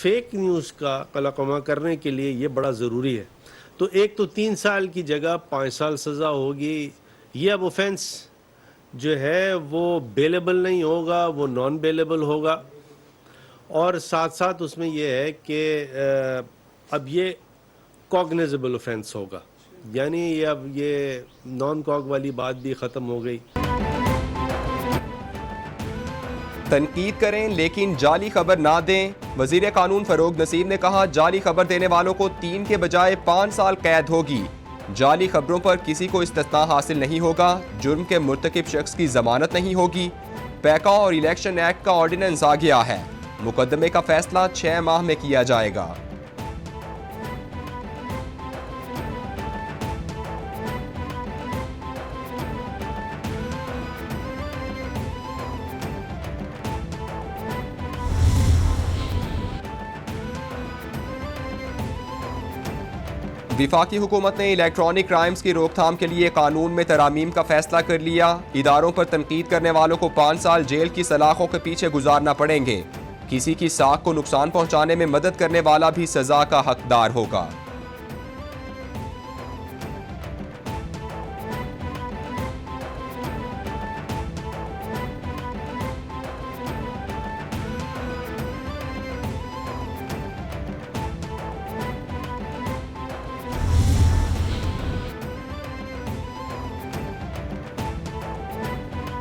Fake news का कलाकमा करने के लिए ये बड़ा ज़रूरी है। तो एक तो 3 साल की जगह 5 साल सज़ा होगी। ये अब ऑफेंस जो है वो बेलेबल नहीं होगा, वो नॉन बेलेबल होगा। और साथ-साथ उसमें ये है कि अब ये कॉग्निजेबल ऑफेंस होगा, यानी ये अब ये नॉन कॉग वाली बात भी ख़त्म हो गई। तनकीद करें लेकिन जाली खबर ना दें। वजीर कानून फरोग नसीम ने कहा, जाली खबर देने वालों को 3 के बजाय 5 साल कैद होगी। जाली खबरों पर किसी को इस्तिस्ना हासिल नहीं होगा। जुर्म के मुर्तकिब शख्स की जमानत नहीं होगी। पैका और इलेक्शन एक्ट का ऑर्डिनेंस आ गया है। मुकदमे का फैसला 6 माह में किया जाएगा। विफाकी हुकूमत ने इलेक्ट्रॉनिक क्राइम्स की रोकथाम के लिए कानून में तरामीम का फैसला कर लिया। इदारों पर तनकीद करने वालों को 5 साल जेल की सलाखों के पीछे गुजारना पड़ेंगे। किसी की साख को नुकसान पहुंचाने में मदद करने वाला भी सजा का हकदार होगा।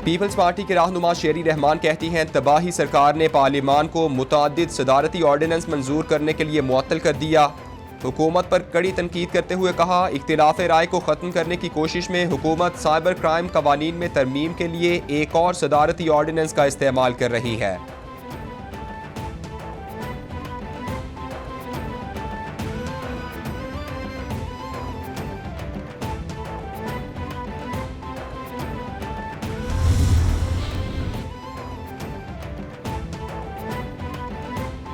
पीपल्स पार्टी के रहनुमा शेरी रहमान कहती हैं, तबाही सरकार ने पार्लिमान को मुतअद्दिद सदारती ऑर्डिनेंस मंजूर करने के लिए मुअत्तल कर दिया। हुकूमत पर कड़ी तनकीद करते हुए कहा, इख्तिलाफ राय को ख़त्म करने की कोशिश में हुकूमत साइबर क्राइम कवानीन में तरमीम के लिए एक और सदारती ऑर्डिनेंस का इस्तेमाल कर रही है।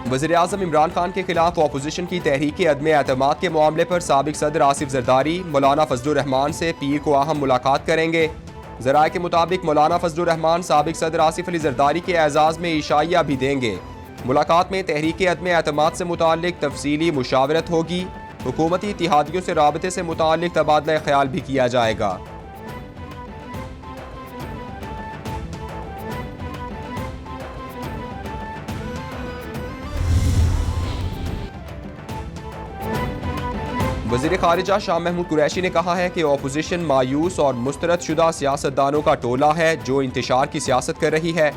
वज़ीर-ए-आज़म इमरान खान के खिलाफ अपोजिशन की तहरीक अदम एतमाद के मामले पर साबिक सदर आसिफ जरदारी मौलाना फजलुर रहमान से पीर को अहम मुलाकात करेंगे। ज़राए के मुताबिक मौलाना फजलुर रहमान साबिक सदर आसिफ अली जरदारी के एजाज़ में इशाइया भी देंगे। मुलाकात में तहरीक अदम एतमाद से मुताल्लिक तफसीली मुशावरत होगी। हुकूमती इत्तिहादियों से राबते से मुताल्लिक तबादला ख्याल भी किया जाएगा। वज़ीर ख़ारिजा शाह महमूद कुरैशी ने कहा है कि अपोजिशन मायूस और मुस्तरद शुदा सियासतदानों का टोला है जो इंतशार की सियासत कर रही है।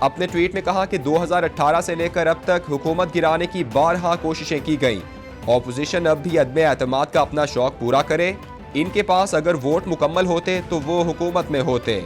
अपने ट्वीट में कहा कि 2018 से लेकर अब तक हुकूमत गिराने की बारहा कोशिशें की गई। अपोजिशन अब भी अदम एतमाद का अपना शौक पूरा करे। इनके पास अगर वोट मुकम्मल होते तो वो हुकूमत में होते।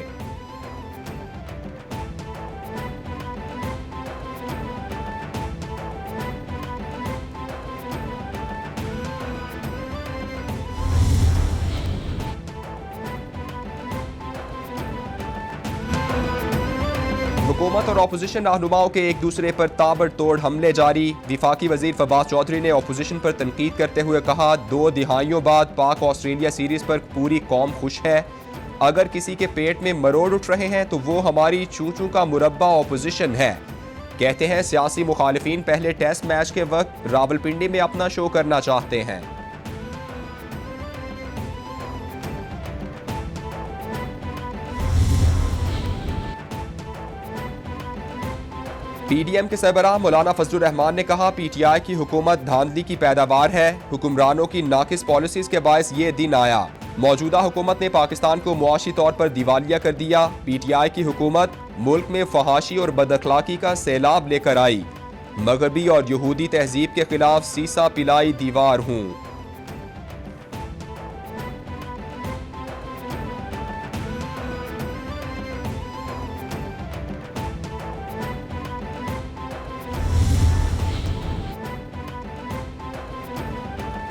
हुकूमत और अपोजिशन रहनुमाओं के एक दूसरे पर ताबड़तोड़ हमले जारी। विफाकी वजीर फवाद चौधरी ने अपोजिशन पर तनकीद करते हुए कहा, 2 दिहाइयों बाद पाक ऑस्ट्रेलिया सीरीज पर पूरी कौम खुश है। अगर किसी के पेट में मरोड़ उठ रहे हैं तो वो हमारी चूं चूं का मुरब्बा अपोजिशन है। कहते हैं सियासी मुखालिफिन पहले टेस्ट मैच के वक्त रावलपिंडी में अपना शो करना चाहते हैं। पीडीएम के सरबराह मौलाना फजलुर रहमान ने कहा, पीटीआई की हुकूमत धांधली की पैदावार है। हुक्मरानों की नाकिस पॉलिसीज के बायस ये दिन आया। मौजूदा हुकूमत ने पाकिस्तान को मुआशी तौर पर दिवालिया कर दिया। पीटीआई की हुकूमत मुल्क में फहाशी और बदअखलाकी का सैलाब लेकर आई। मगरबी और यहूदी तहजीब के खिलाफ सीसा पिलाई दीवार हूँ।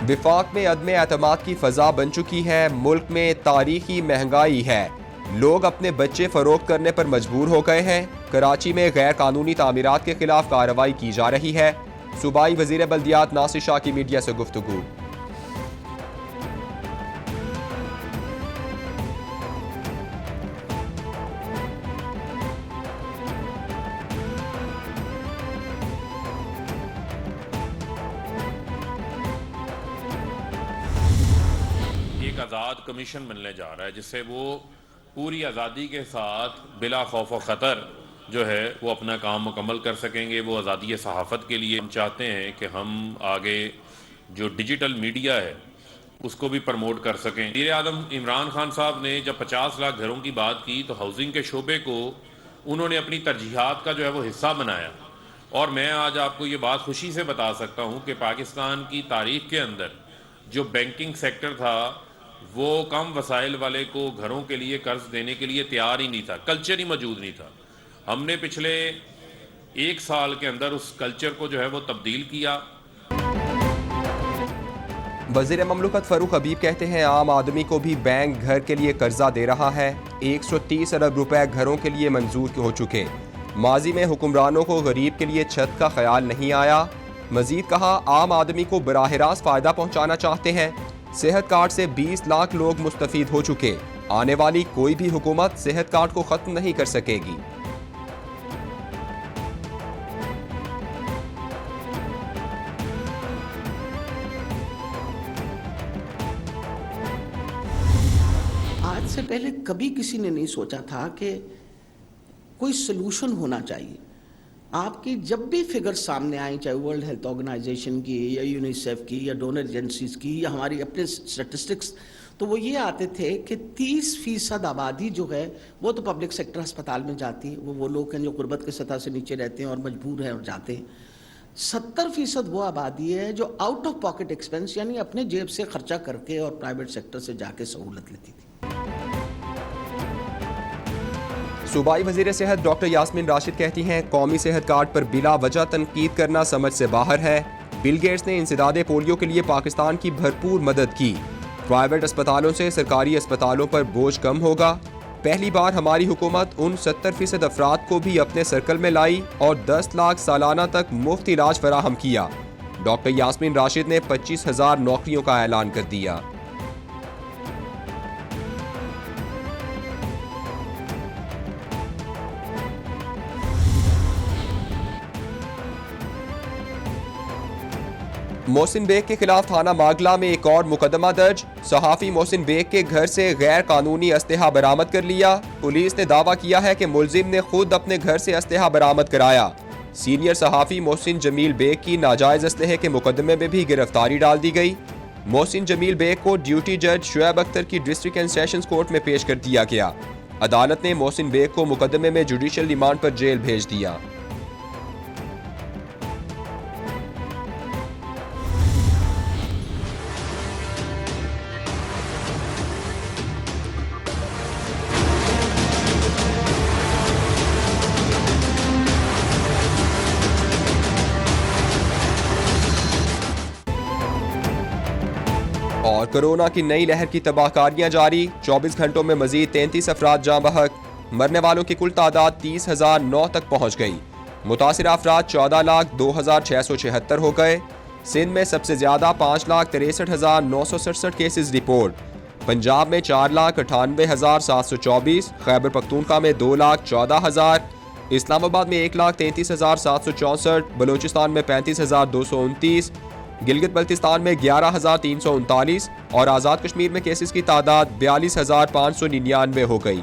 विफाक में अदम एतमाद की फ़ज़ा बन चुकी है। मुल्क में तारीखी महंगाई है। लोग अपने बच्चे फ़रोख्त करने पर मजबूर हो गए हैं। कराची में गैर कानूनी तामीरात के खिलाफ कार्रवाई की जा रही है। सूबाई वज़ीर बल्दियात नासिर शाह की मीडिया से गुफ्तगू। बाद कमीशन बनने जा रहा है, जिससे वो पूरी आज़ादी के साथ बिला खौफ व ख़तर जो है वो अपना काम मुकम्मल कर सकेंगे। वो आज़ादी सहाफ़त के लिए हम चाहते हैं कि हम आगे जो डिजिटल मीडिया है उसको भी प्रमोट कर सकें। वज़ीर आज़म इमरान खान साहब ने जब 50 लाख घरों की बात की तो हाउसिंग के शोबे को उन्होंने अपनी तरजीहात का जो है वो हिस्सा बनाया। और मैं आज आपको ये बात खुशी से बता सकता हूँ कि पाकिस्तान की तारीख़ के अंदर जो बैंकिंग सेक्टर था वो कम वसाइल वाले को घरों के लिए कर्ज देने के लिए तैयार ही नहीं था, कल्चर ही मौजूद नहीं था। हमने पिछले 1 साल के अंदर उस कल्चर को जो है वो तब्दील किया। वज़ीर ममलकत फ़रूक हबीब कहते हैं आम आदमी को भी बैंक घर के लिए कर्जा दे रहा है। 130 अरब रुपए घरों के लिए मंजूर हो चुके। माजी में हुक्मरानों को गरीब के लिए छत का ख्याल नहीं आया। मजीद कहा आम आदमी को बराह रास्त फ़ायदा पहुँचाना चाहते हैं। सेहत कार्ड से 20 लाख लोग मुस्तफ़ीद हो चुके। आने वाली कोई भी हुकूमत सेहत कार्ड को ख़त्म नहीं कर सकेगी। आज से पहले कभी किसी ने नहीं सोचा था कि कोई सोल्यूशन होना चाहिए। आपकी जब भी फिगर सामने आई, चाहे वर्ल्ड हेल्थ ऑर्गेनाइजेशन की या यूनिसेफ की या डोनर एजेंसीज की या हमारी अपने स्टैटिस्टिक्स, तो वो ये आते थे कि 30% आबादी जो है वो तो पब्लिक सेक्टर अस्पताल में जाती है। वो लोग हैं जो गुर्बत की सतह से नीचे रहते हैं और मजबूर हैं और जाते हैं। 70% वो आबादी है जो आउट ऑफ पॉकेट एक्सपेंस यानी अपने जेब से खर्चा करके और प्राइवेट सेक्टर से जाके सहूलत लेती थी। सूबाई वज़ीर सेहत डॉक्टर यास्मीन राशिद कहती हैं कौमी सेहत कार्ड पर बिला वजह तनकीद करना समझ से बाहर है। बिल गेट्स ने इंसदादे पोलियो के लिए पाकिस्तान की भरपूर मदद की। प्राइवेट अस्पतालों से सरकारी अस्पतालों पर बोझ कम होगा। पहली बार हमारी हुकूमत उन 70% अफराद को भी अपने सर्कल में लाई और 10 लाख सालाना तक मुफ्त इलाज फराहम किया। डॉक्टर यास्मीन राशिद ने 25,000 नौकरियों का ऐलान कर दिया। मोहसिन बेग के खिलाफ थाना मागला में एक और मुकदमा दर्ज। सहाफी मोहसिन बेग के घर से गैर कानूनी अस्तेहा बरामद कर लिया। पुलिस ने दावा किया है कि मुलजिम ने खुद अपने घर से अस्तेहा बरामद कराया। सीनियर सहाफी मोहसिन जमील बेग की नाजायज अस्तेहे के मुकदमे में भी गिरफ्तारी डाल दी गई। मोहसिन जमील बेग को ड्यूटी जज शुएब अख्तर की डिस्ट्रिक्ट एंड सेशंस कोर्ट में पेश कर दिया गया। अदालत ने मोहसिन बेग को मुकदमे में जुडिशियल रिमांड पर जेल भेज दिया। और कोरोना की नई लहर की तबाहकारियां जारी। 24 घंटों में मजीद 33 अफराद जाँ बहक। मरने वालों की कुल तादाद 30,009 तक पहुँच गई। मुतासिरा अफराद 14,02,676 हो गए। सिंध में सबसे ज़्यादा 5,63,967 केसेस रिपोर्ट। पंजाब में 4,98,724, खैबर पख्तूनख्वा में 2,14,000, इस्लामाबाद में 1,33,764, बलूचिस्तान में 35,229, गिलगित बल्तिस्तान में 11,339 और आज़ाद कश्मीर में केसेस की तादाद 42,599 हो गई।